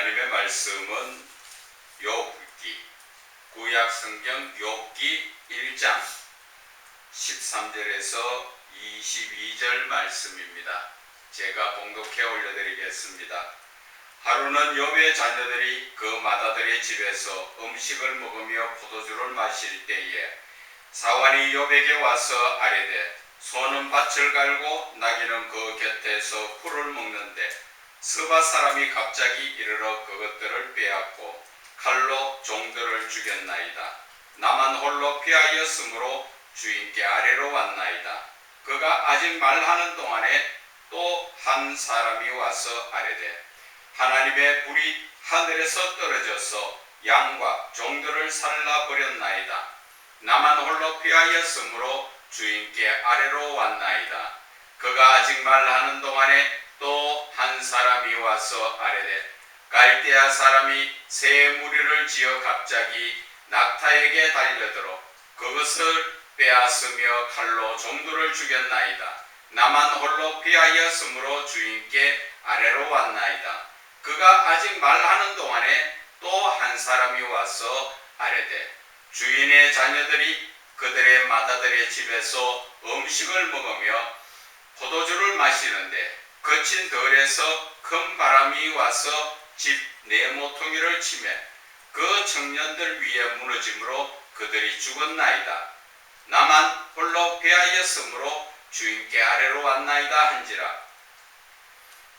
하나님의 말씀은 욥기, 구약 성경 욥기 1장 13절에서 22절 말씀입니다. 제가 봉독해 올려드리겠습니다. 하루는 욥의 자녀들이 그 맏아들의 집에서 음식을 먹으며 포도주를 마실 때에 사환이 욥에게 와서 아뢰되 소는 밭을 갈고 나귀는 그 곁에서 풀을 먹는데 스바 사람이 갑자기 이르러 그것들을 빼앗고 칼로 종들을 죽였나이다. 나만 홀로 피하였으므로 주인께 아래로 왔나이다. 그가 아직 말하는 동안에 또 한 사람이 와서 아뢰되 하나님의 불이 하늘에서 떨어져서 양과 종들을 살라버렸나이다. 나만 홀로 피하였으므로 주인께 아래로 왔나이다. 그가 아직 말하는 동안에 또 한 사람이 와서 아뢰되 갈대아 사람이 새 무리를 지어 갑자기 낙타에게 달려들어 그것을 빼앗으며 칼로 종들을 죽였나이다. 나만 홀로 피하였으므로 주인께 아래로 왔나이다. 그가 아직 말하는 동안에 또 한 사람이 와서 아뢰되 주인의 자녀들이 그들의 맏아들의 집에서 음식을 먹으며 포도주를 마시는데 거친 들에서 큰 바람이 와서 집 네모퉁이를 치매 그 청년들 위에 무너짐으로 그들이 죽었나이다. 나만 홀로 피하였으므로 주인께 아래로 왔나이다 한지라.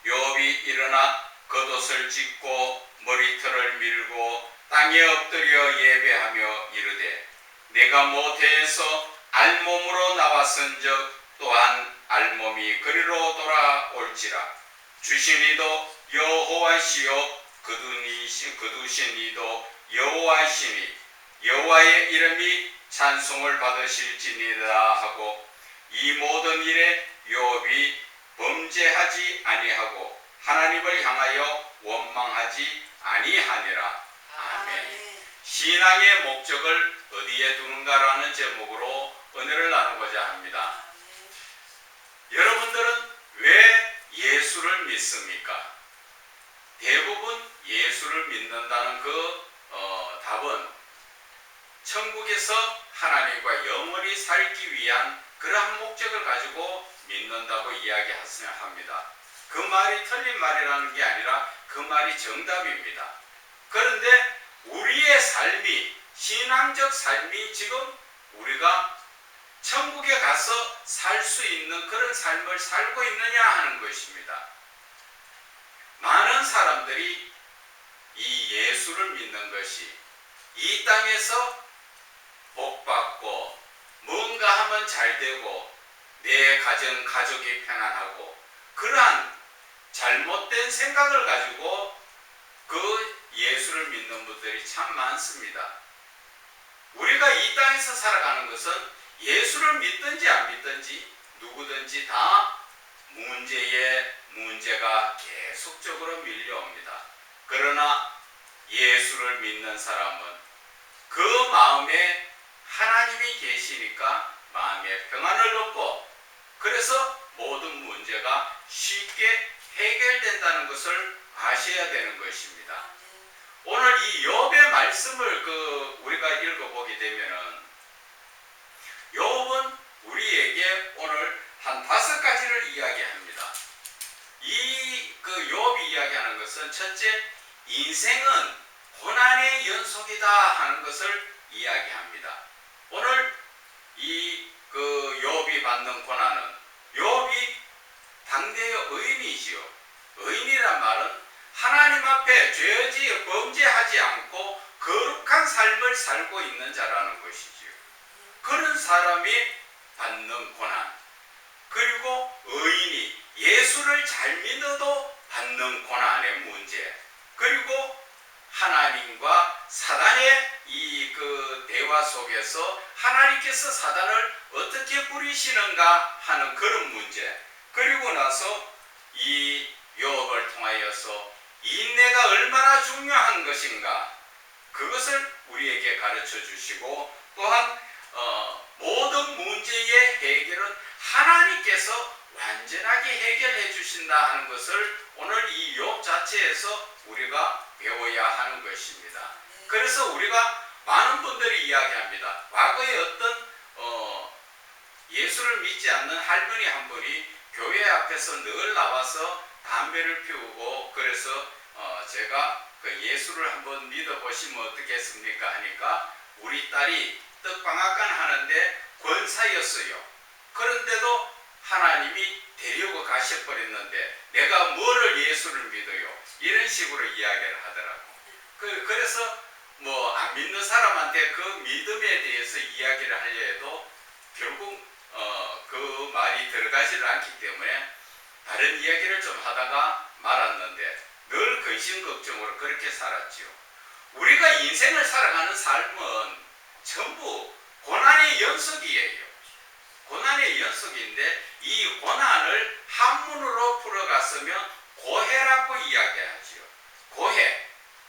욥이 일어나 겉옷을 찢고 머리털을 밀고 땅에 엎드려 예배하며 이르되 내가 모태에서 알몸으로 나왔은즉 또한 알몸이 그리로 돌아올지라. 주신 이도 여호와시요 거두신 이도 여호와시니 여호와의 이름이 찬송을 받으실지니라 하고 이 모든 일에 욥이 범죄하지 아니하고 하나님을 향하여 원망하지 아니하니라. 아멘. 신앙의 목적을 어디에 두는가라는 제목으로 은혜를 나누고자 합니다. 여러분들은 왜 예수를 믿습니까? 대부분 예수를 믿는다는 답은 천국에서 하나님과 영원히 살기 위한 그러한 목적을 가지고 믿는다고 이야기합니다. 그 말이 틀린 말이라는 게 아니라 그 말이 정답입니다. 그런데 우리의 삶이, 신앙적 삶이 지금 우리가 천국에 가서 살 수 있는 그런 삶을 살고 있느냐 하는 것입니다. 많은 사람들이 이 예수를 믿는 것이 이 땅에서 복받고 뭔가 하면 잘 되고 내 가족이 평안하고 그러한 잘못된 생각을 가지고 그 예수를 믿는 분들이 참 많습니다. 우리가 이 땅에서 살아가는 것은 예수를 믿든지 안 믿든지 누구든지 다 문제가 계속적으로 밀려옵니다. 그러나 예수를 믿는 사람은 그 마음에 하나님이 계시니까 마음에 평안을 얻고 그래서 모든 문제가 쉽게 해결된다는 것을 아셔야 되는 것입니다. 오늘 이 욥의 말씀을 우리가 읽어보게 되면은 욥은 우리에게 오늘 한 5가지를 이야기합니다. 욥이 이야기하는 것은 첫째, 인생은 고난의 연속이다 하는 것을 이야기합니다. 오늘 욥이 받는 고난은 욥이 당대의 의인이지요. 의인이란 말은 하나님 앞에 죄지어 범죄하지 않고 거룩한 삶을 살고 있는 자라는 것이지요. 그런 사람이 받는 고난, 그리고 의인이 예수를 잘 믿어도 받는 고난의 문제, 그리고 하나님과 사단의 대화 속에서 하나님께서 사단을 어떻게 부리시는가 하는 그런 문제, 그리고 나서 이 욥을 통하여서 인내가 얼마나 중요한 것인가 그것을 우리에게 가르쳐 주시고 또한 모든 문제의 해결은 하나님께서 완전하게 해결해 주신다 하는 것을 오늘 이 욥 자체에서 우리가 배워야 하는 것입니다. 그래서 우리가 많은 분들이 이야기합니다. 과거에 어떤 예수를 믿지 않는 할머니 한 분이 교회 앞에서 늘 나와서 담배를 피우고, 그래서 제가 그 예수를 한번 믿어보시면 어떻겠습니까 하니까 우리 딸이 떡방앗간 하는데 권사였어요. 그런데도 하나님이 데리고 가셔버렸는데 내가 뭐를 예수를 믿어요? 이런 식으로 이야기를 하더라고. 그래서 뭐 안 믿는 사람한테 그 믿음에 대해서 이야기를 하려 해도 결국 그 말이 들어가지를 않기 때문에 다른 이야기를 좀 하다가 말았는데 늘 근심 걱정으로 그렇게 살았지요. 우리가 인생을 살아가는 삶은 전부 고난의 연속이에요. 고난의 연속인데 이 고난을 한문으로 풀어갔으면 고해라고 이야기하지요.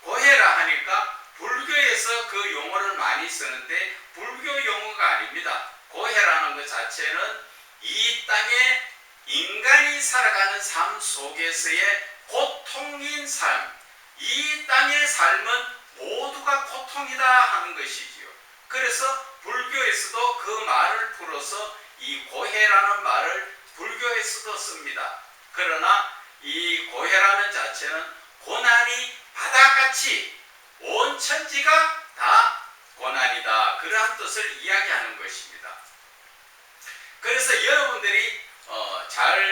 고해라 하니까 불교에서 그 용어를 많이 쓰는데 불교 용어가 아닙니다. 고해라는 것 자체는 이 땅에 인간이 살아가는 삶 속에서의 고통인 삶, 이 땅의 삶은 모두가 고통이다 하는 것이지요. 그래서 불교에서도 그 말을 풀어서 이 고해라는 말을 불교에서도 씁니다. 그러나 이 고해라는 자체는 고난이 바다같이 온 천지가 다 고난이다, 그러한 뜻을 이야기하는 것입니다. 그래서 여러분들이 잘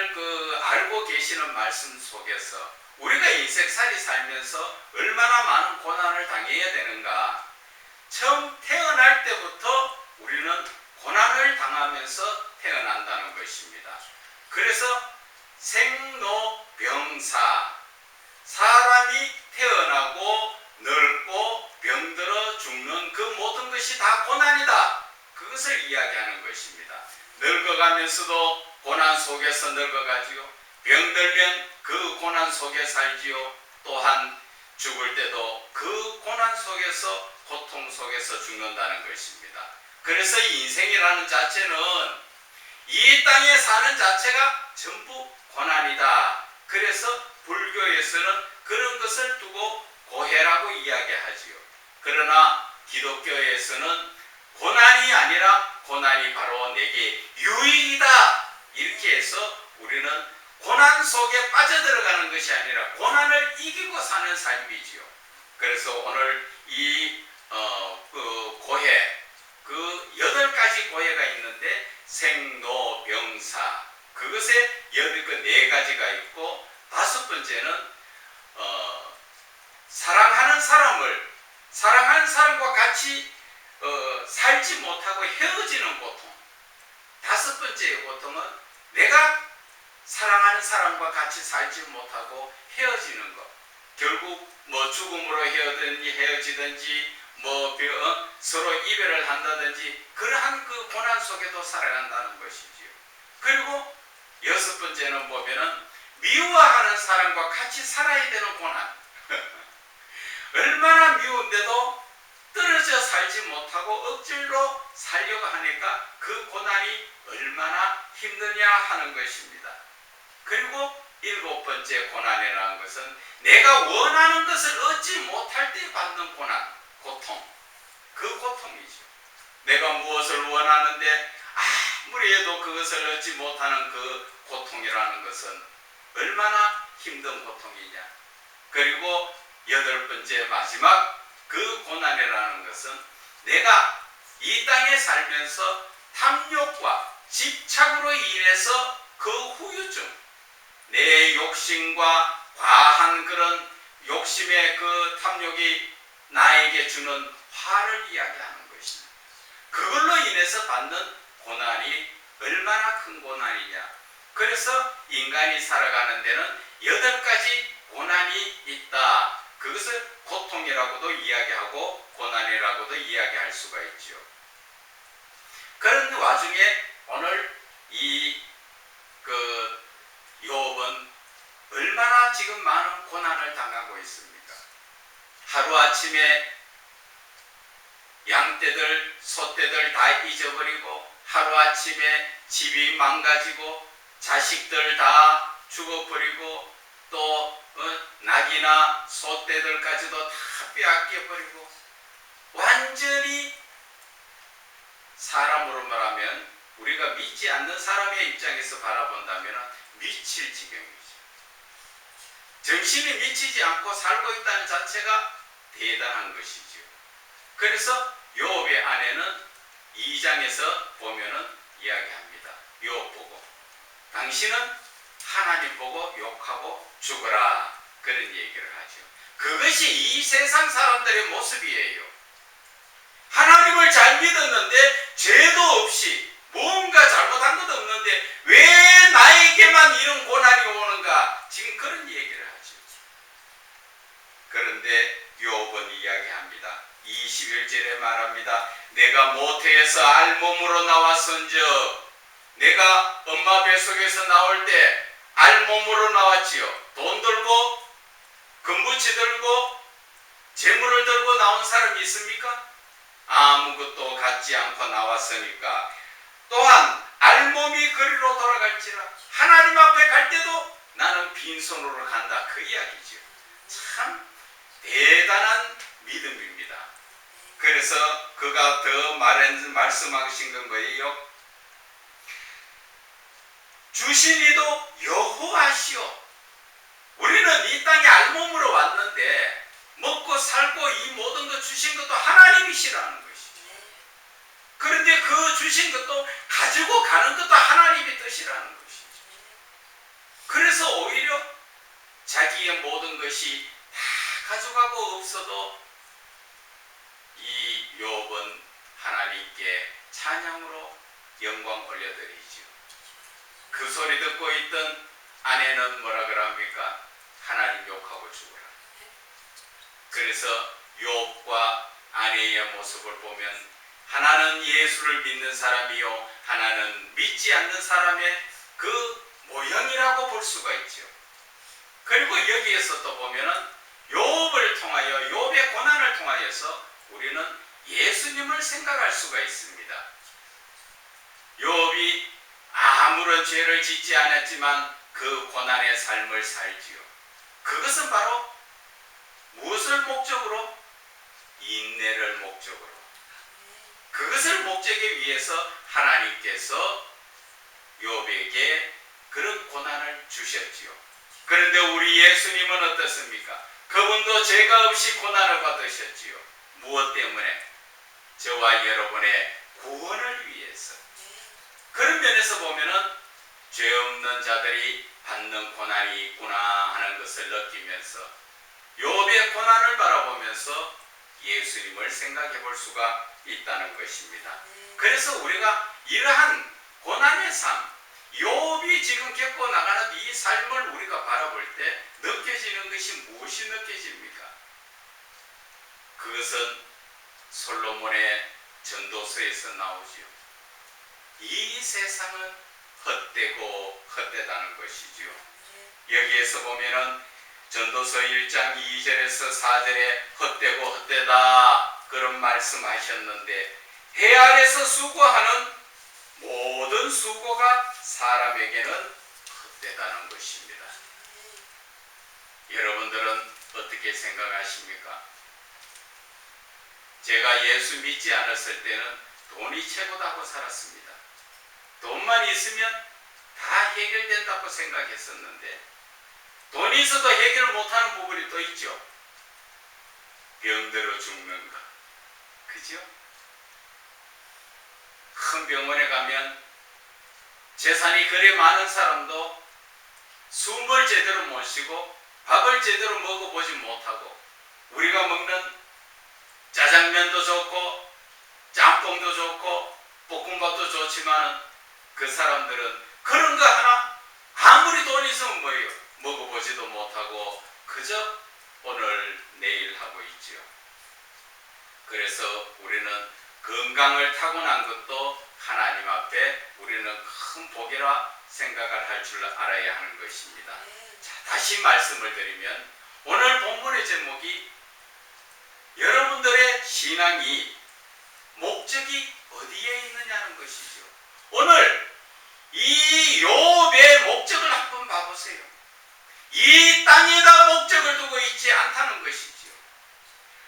알고 계시는 말씀 속에서 우리가 인생살이 살면서 얼마나 많은 고난을 당해야 되는가. 처음 태어날 때부터 우리는 고난을 당하면서 태어난다는 것입니다. 그래서 생로병사, 사람이 태어나고 늙고 병들어 죽는 그 모든 것이 다 고난이다, 그것을 이야기하는 것입니다. 늙어가면서도 고난 속에서 늙어가지요. 병들면 그 고난 속에 살지요. 또한 죽을 때도 그 고난 속에서, 고통 속에서 죽는다는 것입니다. 그래서 인생이라는 자체는 이 땅에 사는 자체가 전부 고난이다. 그래서 불교에서는 그런 것을 두고 고해라고 이야기하지요. 그러나 기독교에서는 고난이 아니라 고난이 바로 내게 유익이다, 이렇게 해서 우리는 고난 속에 빠져들어가는 것이 아니라 고난을 이기고 사는 삶이지요. 그래서 오늘 이 고해, 그 8가지 고해가 있는데 생로병사, 그것에 4가지가 있고, 5번째는 사랑하는 사람과 같이 살지 못하고 헤어지는 고통. 5번째의 고통은 내가 사랑하는 사람과 같이 살지 못하고 헤어지는 것. 결국 뭐 죽음으로 헤어지든지 뭐 서로 이별을 한다든지 그러한 그 고난 속에도 살아간다는 것이지요. 그리고 6번째는 보면은 미워하는 사람과 같이 살아야 되는 고난. 얼마나 미운데도 떨어져 살지 못하고 억지로 살려고 하니까 그 고난이 얼마나 힘드냐 하는 것입니다. 그리고 7번째 고난이라는 것은 내가 원하는 것을 얻지 못할 때 받는 고난, 고통. 그 고통이죠. 내가 무엇을 원하는데 아무리 해도 그것을 얻지 못하는 그 고통이라는 것은 얼마나 힘든 고통이냐. 그리고 8번째 마지막 그 고난이라는 것은 내가 이 땅에 살면서 탐욕과 집착으로 인해서 그 후유증, 내 욕심과 과한 그런 욕심의 그 탐욕이 나에게 주는 화를 이야기하는 것입니다. 그걸로 인해서 받는 고난이 얼마나 큰 고난이냐. 그래서 인간이 살아가는 데는 8가지 고난이 있다. 그것을 고통이라고도 이야기하고 고난이라고도 이야기할 수가 있죠. 그런 와중에 오늘 이 욥은 얼마나 지금 많은 고난을 당하고 있습니까? 하루아침에 양떼들, 소떼들 다 잊어버리고, 하루아침에 집이 망가지고, 자식들 다 죽어버리고 또 낙이나 소떼들까지도 다 빼앗겨버리고 완전히 사람으로 말하면 우리가 믿지 않는 사람의 입장에서 바라본다면 미칠 지경이죠. 정신이 미치지 않고 살고 있다는 자체가 대단한 것이죠. 그래서 욥의 아내는 2장에서 보면은 이야기합니다. 욥 보고 당신은 하나님 보고 욕하고 죽어라 그런 얘기를 하죠. 그것이 이 세상 사람들의 모습이에요. 하나님을 잘 믿었는데 죄도 없이 뭔가 잘못한 것도 없는데 왜 나에게만 이런 고난이 오는가 지금 그런 얘기를 하죠. 그런데 욥은 이야기합니다. 21절에 말합니다. 내가 모태에서 알몸으로 나왔은즉 내가 엄마 뱃속에서 나올 때 알몸으로 나왔지요. 돈 들고 금부치 들고 재물을 들고 나온 사람이 있습니까? 아무것도 갖지 않고 나왔으니까 또한 알몸이 그리로 돌아갈지라 하나님 앞에 갈 때도 나는 빈손으로 간다 그 이야기죠. 참 대단한 믿음입니다. 그래서 그가 더 말씀하신 건 거예요. 주신 이도 여호와시오. 우리는 이 땅에 알몸으로 왔는데 먹고 살고 이 모든 것 주신 것도 하나님이시라는 것이죠. 그런데 그 주신 것도 가지고 가는 것도 하나님의 뜻이라는 것이죠. 그래서 오히려 자기의 모든 것이 다 가져가고 없어도 이 욥은 하나님께 찬양으로 영광 올려드리죠. 그 소리 듣고 있던 아내는 뭐라 그럽니까? 하나님 욕하고 죽어라. 그래서 욥과 아내의 모습을 보면 하나는 예수를 믿는 사람이요 하나는 믿지 않는 사람의 그 모형이라고 볼 수가 있죠. 그리고 여기에서 또 보면은 욥을 통하여 욥의 고난을 통하여서 우리는 예수님을 생각할 수가 있습니다. 욥이 아무런 죄를 짓지 않았지만 그 고난의 삶을 살지요. 그것은 바로 무엇을 목적으로? 인내를 목적으로. 그것을 목적에 위해서 하나님께서 욥에게 그런 고난을 주셨지요. 그런데 우리 예수님은 어떻습니까? 그분도 죄가 없이 고난을 받으셨지요. 무엇 때문에? 저와 여러분의 구원을 위해서. 그런 면에서 보면은 죄 없는 자들이 받는 고난이 있구나 하는 것을 느끼면서 욥의 고난을 바라보면서 예수님을 생각해 볼 수가 있다는 것입니다. 그래서 우리가 이러한 고난의 삶, 욥이 지금 겪고 나가는 이 삶을 우리가 바라볼 때 느껴지는 것이 무엇이 느껴집니까? 그것은 솔로몬의 전도서에서 나오지요. 이 세상은 헛되고 헛되다는 것이지요. 여기에서 보면은 전도서 1장 2절에서 4절에 헛되고 헛되다 그런 말씀하셨는데 해 아래서 수고하는 모든 수고가 사람에게는 헛되다는 것입니다. 여러분들은 어떻게 생각하십니까? 제가 예수 믿지 않았을 때는 돈이 최고다고 살았습니다. 돈만 있으면 다 해결된다고 생각했었는데 돈이 있어도 해결 못하는 부분이 또 있죠. 병들어 죽는 것. 그죠? 큰 병원에 가면 재산이 그리 많은 사람도 숨을 제대로 못 쉬고 밥을 제대로 먹어보지 못하고 우리가 먹는 짜장면도 좋고 짬뽕도 좋고 볶음밥도 좋지만 그 사람들은 그런 거 하나 아무리 돈이 있으면 뭐예요? 먹어보지도 못하고 그저 오늘 내일 하고 있죠. 그래서 우리는 건강을 타고난 것도 하나님 앞에 우리는 큰 복이라 생각을 할 줄 알아야 하는 것입니다. 자, 다시 말씀을 드리면 오늘 본문의 제목이 여러분들의 신앙이 목적이 어디에 있느냐는 것이죠. 오늘 이 욥의 목적을 한번 봐보세요. 이 땅에다 목적을 두고 있지 않다는 것이지요.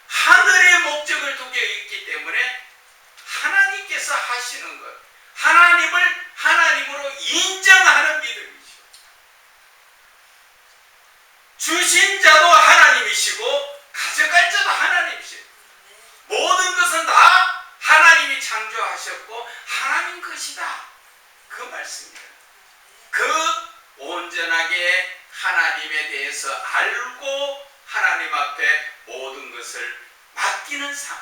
하늘에 목적을 두고 있기 때문에 하나님께서 하시는 것, 하나님을 하나님으로 인정하는 믿음이죠. 주신 자도 하나님이시고 가져갈 자도 하나님이시죠. 모든 것은 다 하나님이 창조하셨고 하나님 것이다, 그 말씀입니다. 그 온전하게 하나님에 대해서 알고 하나님 앞에 모든 것을 맡기는 삶.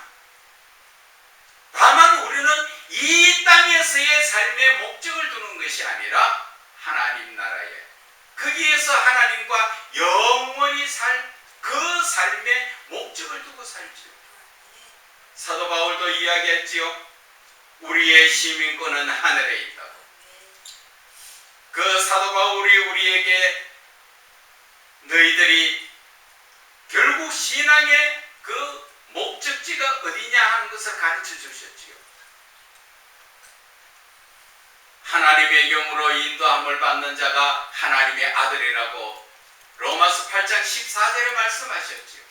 다만 우리는 이 땅에서의 삶의 목적을 두는 것이 아니라 하나님 나라에, 거기에서 하나님과 영원히 살 그 삶의 목적을 두고 살지요. 사도 바울도 이야기했지요. 우리의 시민권은 하늘에 있다고. 그 사도 바울이 우리에게 너희들이 결국 신앙의 그 목적지가 어디냐 하는 것을 가르쳐 주셨지요. 하나님의 영으로 인도함을 받는 자가 하나님의 아들이라고 로마서 8장 14절에 말씀하셨지요.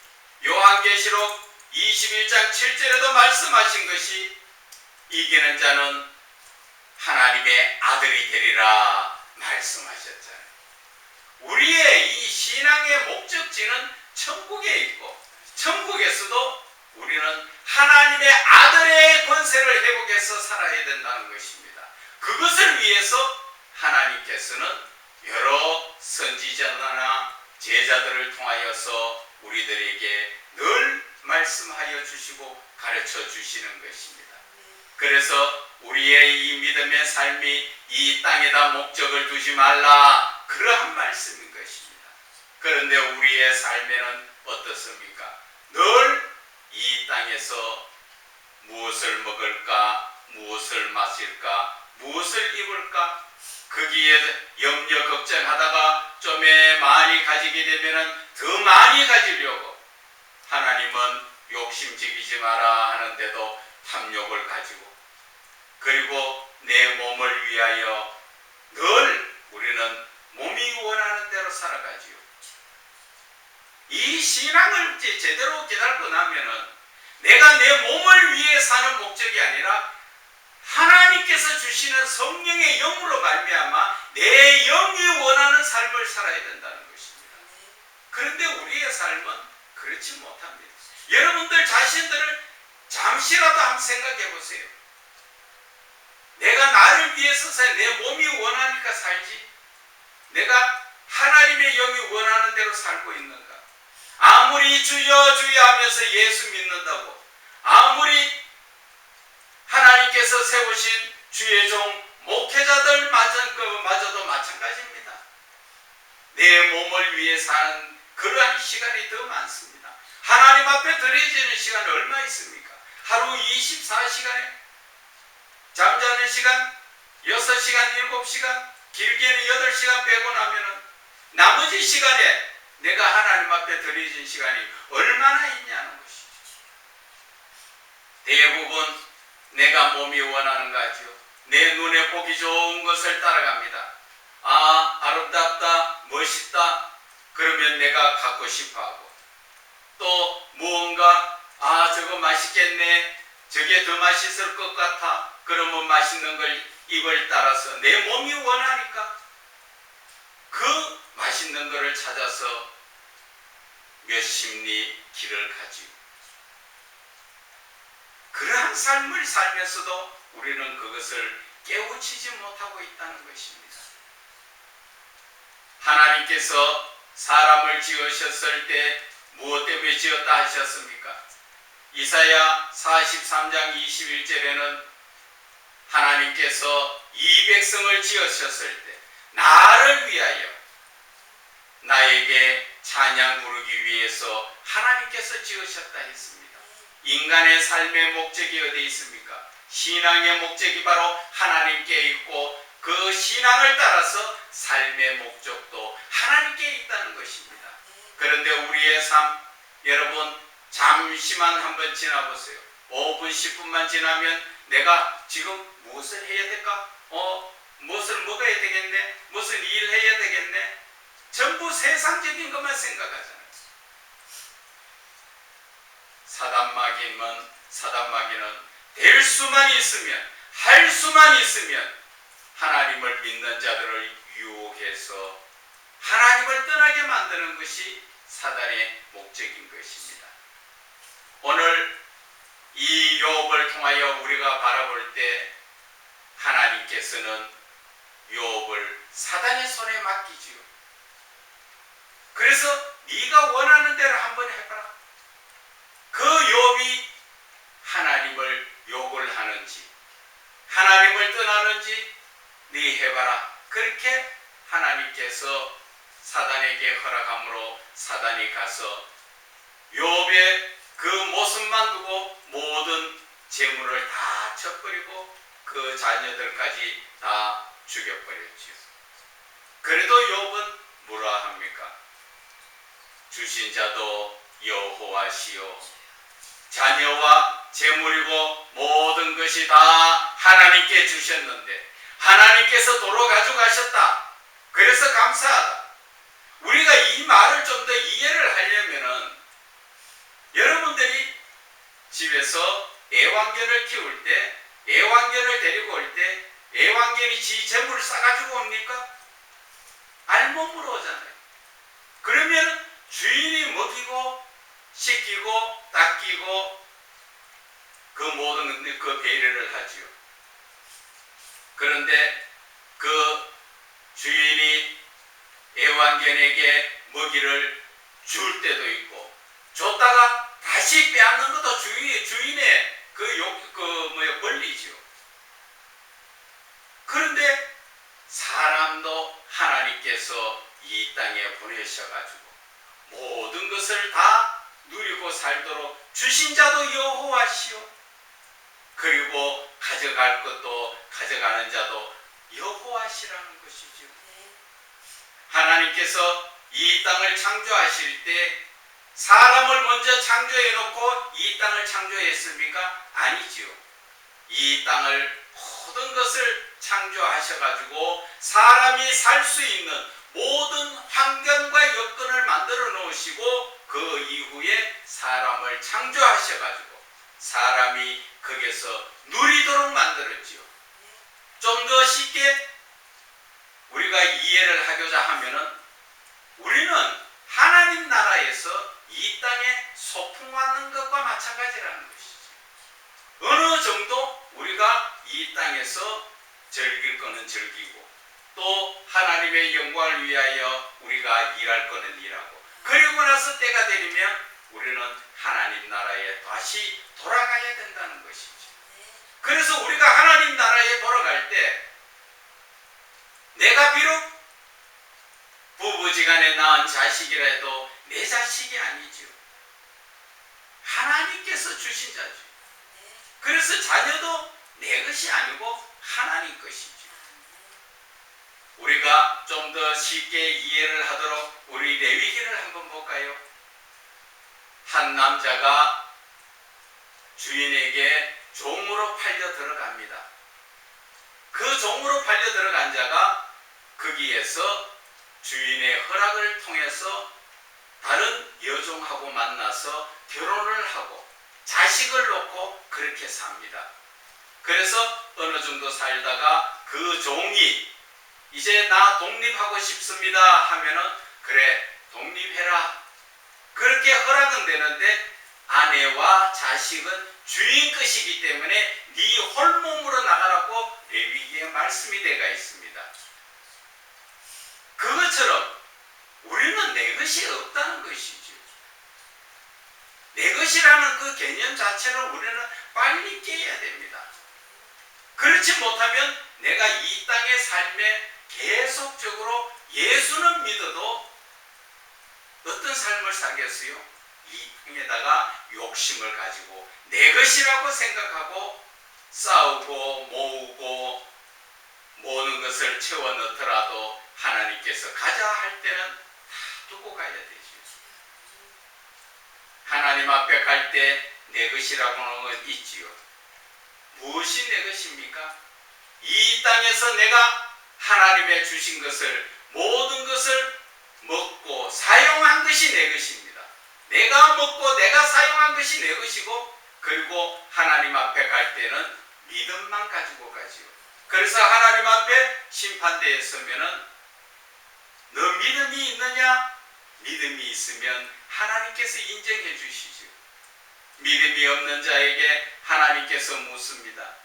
요한계시록 21장 7절에도 말씀하신 것이 이기는 자는 하나님의 아들이 되리라 말씀하셨잖아요. 우리의 이 신앙의 목적지는 천국에 있고 천국에서도 우리는 하나님의 아들의 권세를 회복해서 살아야 된다는 것입니다. 그것을 위해서 하나님께서는 여러 선지자나 제자들을 통하여서 우리들에게 늘 말씀하여 주시고 가르쳐 주시는 것입니다. 그래서 우리의 이 믿음의 삶이 이 땅에다 목적을 두지 말라, 그러한 말씀인 것입니다. 그런데 우리의 삶에는 어떻습니까? 늘 이 땅에서 무엇을 먹을까, 무엇을 마실까, 무엇을 입을까, 거기에 염려 걱정하다가 좀에 많이 가지게 되면 더 많이 가지려고, 하나님은 욕심지기지 마라 하는데도 탐욕을 가지고, 그리고 내 몸을 위하여 늘 우리는 몸이 원하는 대로 살아가지요. 이 신앙을 제대로 깨닫고 나면은 내가 내 몸을 위해 사는 목적이 아니라 하나님께서 주시는 성령의 영으로 말미암아 내 영이 원하는 삶을 살아야 된다는 것입니다. 그런데 우리의 삶은 그렇지 못합니다. 여러분들 자신들을 잠시라도 한번 생각해 보세요. 내가 나를 위해서 살, 내 몸이 원하니까 살지, 내가 하나님의 영이 원하는 대로 살고 있는가? 아무리 주여 주여 하면서 예수 믿는다고, 아무리 하나님께서 세우신 주의 종 목회자들마저도 마찬가지입니다. 내 몸을 위해 사는 그러한 시간이 더 많습니다. 하나님 앞에 드려지는 시간이 얼마 있습니까? 하루 24시간에 잠자는 시간 6시간, 7시간, 길게는 8시간 빼고 나면은 나머지 시간에 내가 하나님 앞에 드려진 시간이 얼마나 있냐는 것이죠. 대부분 내가 몸이 원하는 거지요. 내 눈에 보기 좋은 것을 따라갑니다. 아, 아름답다, 멋있다, 그러면 내가 갖고 싶어하고, 또 무언가 저거 맛있겠네, 저게 더 맛있을 것 같아, 그러면 맛있는 걸 입을 따라서 내 몸이 원하니까 그 맛있는 것을 찾아서 몇십 리 길을 가지요. 그러한 삶을 살면서도 우리는 그것을 깨우치지 못하고 있다는 것입니다. 하나님께서 사람을 지으셨을 때 무엇 때문에 지었다 하셨습니까? 이사야 43장 21절에는 하나님께서 이 백성을 지으셨을 때 나를 위하여, 나에게 찬양 부르기 위해서 하나님께서 지으셨다 했습니다. 인간의 삶의 목적이 어디 있습니까? 신앙의 목적이 바로 하나님께 있고 그 신앙을 따라서 삶의 목적도 하나님께 있다는 것입니다. 그런데 우리의 삶, 여러분 잠시만 한번 지나보세요. 5분 10분만 지나면 내가 지금 무엇을 해야 될까? 무엇을 먹어야 되겠네, 무슨 일을 해야 되겠네, 전부 세상적인 것만 생각하잖아요. 사단마귀는 될 수만 있으면, 할 수만 있으면 하나님을 믿는 자들을 유혹해서 하나님을 떠나게 만드는 것이 사단의 목적인 것입니다. 오늘 이 욥을 통하여 우리가 바라볼 때 하나님께서는 욥을 사단의 손에 맡기지요. 그래서 네가 원하는 대로 한번 해봐라. 그 욥이 하나님을 욕을 하는지 하나님을 떠나는지 네 해봐라. 그렇게 하나님께서 사단에게 허락함으로 사단이 가서 욥의 그 모습만 두고 모든 재물을 다 쳐버리고 그 자녀들까지 다 죽여버렸지요. 그래도 욥은 뭐라 합니까? 주신 자도 여호와시요, 자녀와 재물이고 모든 것이 다 하나님께 주셨는데 하나님께서 도로 가져가셨다. 그래서 감사하다. 우리가 이 말을 좀 더 이해를 하려면은 여러분들이 집에서 애완견을 키울 때, 애완견을 데리고 올 때 애완견이 지 재물을 싸가지고 옵니까? 알몸으로 오잖아요. 그러면 주인이 먹이고 씻기고 닦이고 그 모든 그 배려를 하지요. 그런데 그 주인이 애완견에게 먹이를 줄 때도 있고 줬다가 다시 빼앗는 것도 주인의 권리지요. 그런데 사람도 하나님께서 이 땅에 보내셔가지고 모든 것을 다 누리고 살도록 주신 자도 여호와시요, 그리고 가져갈 것도 가져가는 자도 여호와시라는 것이죠. 하나님께서 이 땅을 창조하실 때 사람을 먼저 창조해 놓고 이 땅을 창조했습니까? 아니지요. 이 땅을 모든 것을 창조하셔가지고 사람이 살 수 있는 모든 환경과 여건을 만들어 놓으시고 그 이후에 사람을 창조하셔가지고 사람이 거기서 누리도록 만들었지요. 좀 더 쉽게 우리가 이해를 하고자 하면은 우리는 하나님 나라에서 이 땅에 소풍 왔는 것과 마찬가지라는 것이죠. 어느 정도 우리가 이 땅에서 즐길 거는 즐기고 또 하나님의 영광을 위하여 우리가 일할 거는 일하고 그리고 나서 때가 되면 우리는 하나님 나라에 다시 돌아가야 된다는 것이죠. 그래서 우리가 하나님 나라에 돌아갈 때 내가 비록 부부지간에 낳은 자식이라도 내 자식이 아니죠. 하나님께서 주신 자죠. 그래서 자녀도 내 것이 아니고 하나님 것이죠. 우리가 좀 더 쉽게 이해를 하도록 우리 레위기를 한번 볼까요? 한 남자가 주인에게 종으로 팔려 들어갑니다. 그 종으로 팔려 들어간 자가 거기에서 주인의 허락을 통해서 다른 여종하고 만나서 결혼을 하고 자식을 놓고 그렇게 삽니다. 그래서 어느 정도 살다가 그 종이 이제 나 독립하고 싶습니다 하면은 그래 독립해라. 그렇게 허락은 되는데 아내와 자식은 주인 것이기 때문에 네 홀몸으로 나가라고 레위기에 말씀이 되어 있습니다. 그것처럼 우리는 내 것이 없다는 것이죠. 내 것이라는 그 개념 자체를 우리는 빨리 깨야 됩니다. 그렇지 못하면 내가 이 땅의 삶에 계속적으로 예수는 믿어도 어떤 삶을 살겠어요? 이 땅에다가 욕심을 가지고 내 것이라고 생각하고 싸우고 모으고 모든 것을 채워 넣더라도 하나님께서 가자 할 때는 다 두고 가야 되죠. 하나님 앞에 갈 때 내 것이라고 하는 건 있지요. 무엇이 내 것입니까? 이 땅에서 내가 하나님의 주신 것을 모든 것을 먹고 사용한 것이 내 것입니다. 내가 먹고 내가 사용한 것이 내 것이고, 그리고 하나님 앞에 갈 때는 믿음만 가지고 가지요. 그래서 하나님 앞에 심판대에 서면은 너 믿음이 있느냐? 믿음이 있으면 하나님께서 인정해 주시죠. 믿음이 없는 자에게 하나님께서 묻습니다.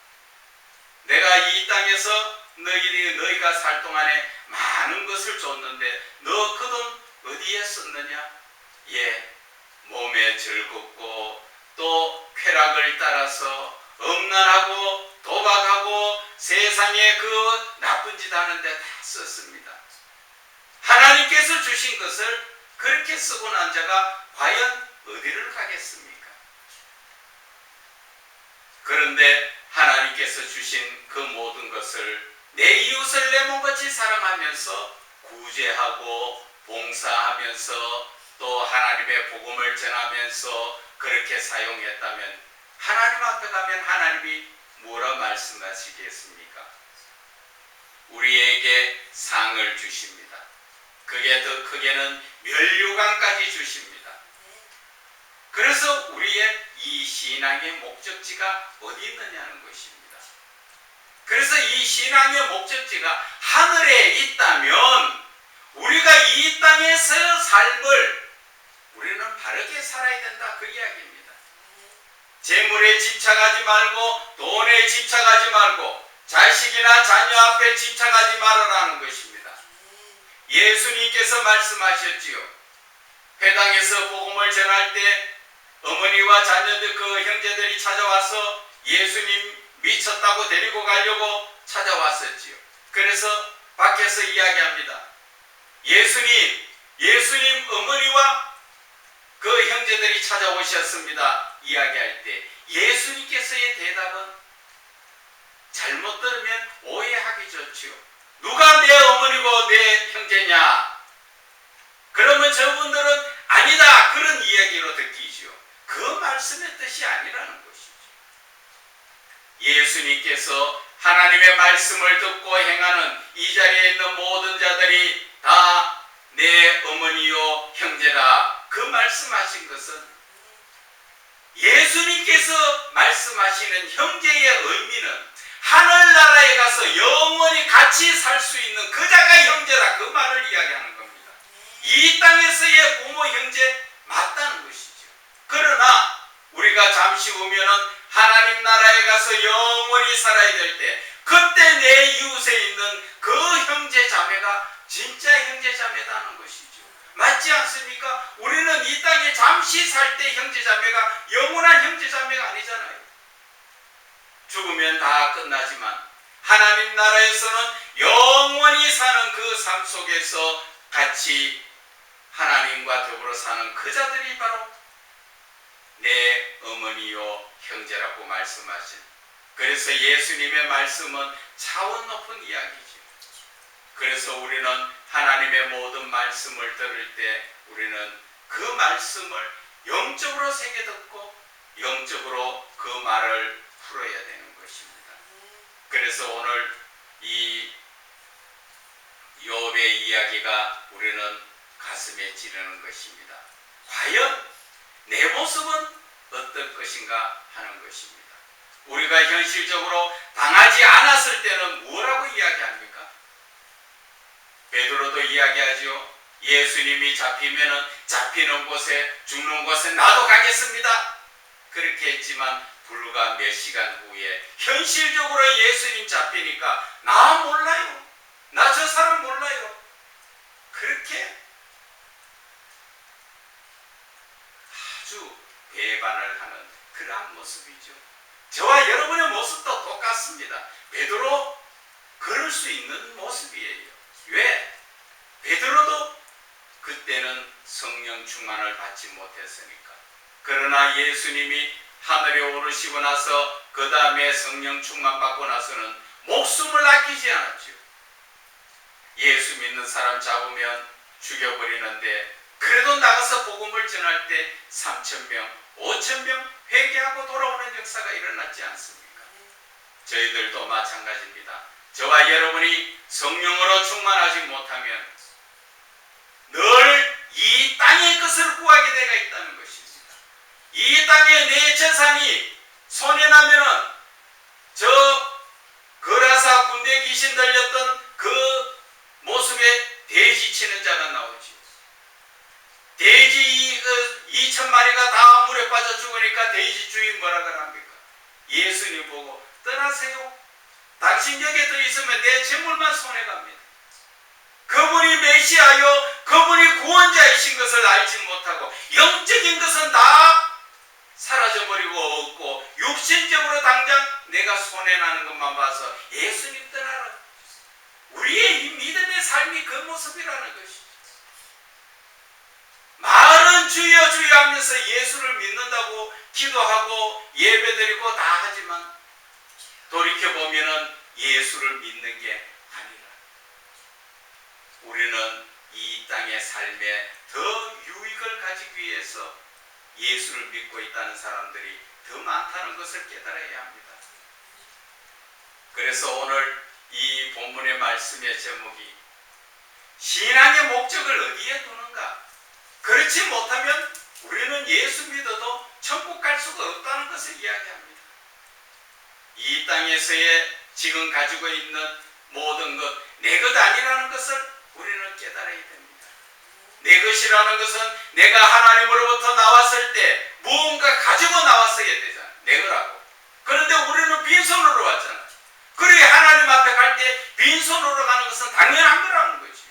내가 이 땅에서 너희가 살 동안에 많은 것을 줬는데 너 그 돈 어디에 썼느냐? 예, 몸에 즐겁고 또 쾌락을 따라서 음란하고 도박하고 세상에 그 나쁜 짓 하는데 다 썼습니다. 하나님께서 주신 것을 그렇게 쓰고 난 자가 과연 어디를 가겠습니까? 그런데 하나님께서 주신 그 모든 것을 내 이웃을 내 몸같이 사랑하면서 구제하고 봉사하면서 또 하나님의 복음을 전하면서 그렇게 사용했다면 하나님 앞에 가면 하나님이 뭐라 말씀하시겠습니까? 우리에게 상을 주십니다. 그게 더 크게는 멸류관까지 주십니다. 그래서 우리의 이 신앙의 목적지가 어디 있느냐는 것입니다. 그래서 이 신앙의 목적지가 하늘에 있다면 우리가 이 땅에서의 삶을 우리는 바르게 살아야 된다, 그 이야기입니다. 재물에 집착하지 말고 돈에 집착하지 말고 자식이나 자녀 앞에 집착하지 말아라는 것입니다. 예수님께서 말씀하셨지요. 회당에서 복음을 전할 때 어머니와 자녀들 그 형제들이 찾아와서 예수님 미쳤다고 데리고 가려고 찾아왔었지요. 그래서 밖에서 이야기합니다. 예수님 어머니와 그 형제들이 찾아오셨습니다. 이야기할 때 예수님께서의 대답은 잘못 들으면 오해하기 좋지요. 누가 내 어머니고 내 형제냐? 그러면 저분들은 아니다, 그런 이야기로 듣기죠. 그 말씀의 뜻이 아니라는 것이죠. 예수님께서 하나님의 말씀을 듣고 행하는 이 자리에 있는 모든 자들이 다 내 어머니요 형제라, 그 말씀하신 것은 예수님께서 말씀하시는 형제의 의미는 하늘나라에 가서 영원히 같이 살 수 있는 그 자가 형제라, 그 말을 이야기하는 겁니다. 이 땅에서의 부모 형제 맞다는 것이죠. 그러나 우리가 잠시 후면은 하나님 나라에 가서 영원히 살아야 될 때 그때 내 이웃에 있는 그 형제 자매가 진짜 형제 자매다는 것이죠. 맞지 않습니까? 우리는 이 땅에 잠시 살 때 형제 자매가 영원한 형제 자매가 아니잖아요. 죽으면 다 끝나지만 하나님 나라에서는 영원히 사는 그 삶 속에서 같이 하나님과 더불어 사는 그 자들이 바로 내 어머니요 형제라고 말씀하신, 그래서 예수님의 말씀은 차원 높은 이야기죠. 그래서 우리는 하나님의 모든 말씀을 들을 때 우리는 그 말씀을 영적으로 새겨 듣고 영적으로 그 말을 풀어야 되는 것입니다. 그래서 오늘 이 욥의 이야기가 우리는 가슴에 찌르는 것입니다. 과연 내 모습은 어떨 것인가 하는 것입니다. 우리가 현실적으로 당하지 않았을 때는 뭐라고 이야기합니까? 베드로도 이야기하죠. 예수님이 잡히면은 잡히는 곳에 죽는 곳에 나도 가겠습니다. 그렇게 했지만 불과 몇 시간 후에 현실적으로 예수님 잡히니까 나 몰라요. 나 저 사람 몰라요. 그렇게 아주 배반을 하는 그러한 모습이죠. 저와 여러분의 모습도 똑같습니다. 베드로 그럴 수 있는 모습이에요. 왜? 베드로도 그때는 성령 충만을 받지 못했으니까. 그러나 예수님이 하늘에 오르시고 나서 그 다음에 성령 충만 받고 나서는 목숨을 아끼지 않았죠. 예수 믿는 사람 잡으면 죽여버리는데 그래도 나가서 복음을 전할 때 3,000명, 5,000명 회개하고 돌아오는 역사가 일어났지 않습니까? 저희들도 마찬가지입니다. 저와 여러분이 성령으로 충만하지 못하면 늘 이 땅의 것을 구하게 되어 있다는 것입니다. 이 땅에 내 재산이 손해 나면은 저 거라사 군대 귀신 들렸던 그 모습에 돼지 치는 자가 나오지. 돼지 2,000마리가 다 물에 빠져 죽으니까 돼지 주인 뭐라 그럽니까? 예수님 보고 떠나세요. 당신 여기에 더 있으면 내 재물만 손해갑니다. 그분이 메시아요, 그분이 구원자이신 것을 알지 못하고 영적인 것은 다 사라져버리고 없고 육신적으로 당장 내가 손해나는 것만 봐서 예수님 떠나라. 우리의 이 믿음의 삶이 그 모습이라는 것이죠. 말은 주여 주여 하면서 예수를 믿는다고 기도하고 예배드리고 다 하지만 돌이켜보면 예수를 믿는 게 아니라 우리는 이 땅의 삶에 더 유익을 가지기 위해서 예수를 믿고 있다는 사람들이 더 많다는 것을 깨달아야 합니다. 그래서 오늘 이 본문의 말씀의 제목이 신앙의 목적을 어디에 두는가? 그렇지 못하면 우리는 예수 믿어도 천국 갈 수가 없다는 것을 이야기합니다. 이 땅에서의 지금 가지고 있는 모든 것, 내 것 아니라는 것을 우리는 깨달아야 됩니다. 내 것이라는 것은 내가 하나님으로부터 나왔을 때 무언가 가지고 나왔어야 되잖아. 내 거라고. 그런데 우리는 빈손으로 왔잖아. 그래 하나님 앞에 갈 때 빈손으로 가는 것은 당연한 거라는 거지.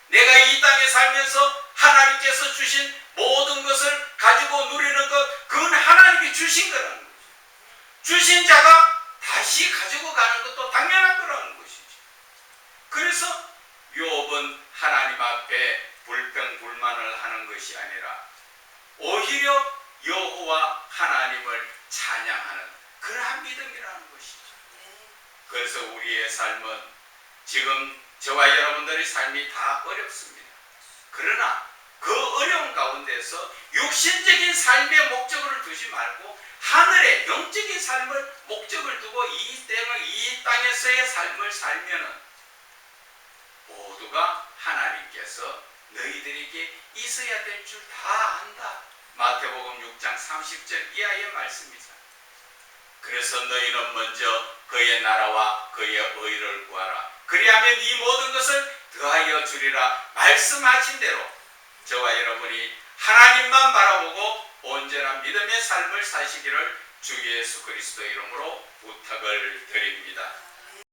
내가 이 땅에 살면서 하나님께서 주신 모든 것을 가지고 누리는 것, 그건 하나님이 주신 거라는 거지. 주신 자가 다시 가지고 가는 것도 당연한 거라는 것이지. 그래서 욥은 하나님 앞에 불평불만을 하는 것이 아니라 오히려 여호와 하나님을 찬양하는 그러한 믿음이라는 것이죠. 그래서 우리의 삶은 지금 저와 여러분들의 삶이 다 어렵습니다. 그러나 그 어려운 가운데서 육신적인 삶의 목적을 두지 말고 하늘의 영적인 삶을 목적을 두고 이 땅에서의 삶을 살면은 모두가 하나님께서 너희들에게 있어야 될 줄 다 안다. 마태복음 6장 30절 이하의 말씀이죠. 그래서 너희는 먼저 그의 나라와 그의 의를 구하라. 그리하면 이 모든 것을 더하여 주리라 말씀하신 대로 저와 여러분이 하나님만 바라보고 온전한 믿음의 삶을 사시기를 주 예수 그리스도 이름으로 부탁을 드립니다.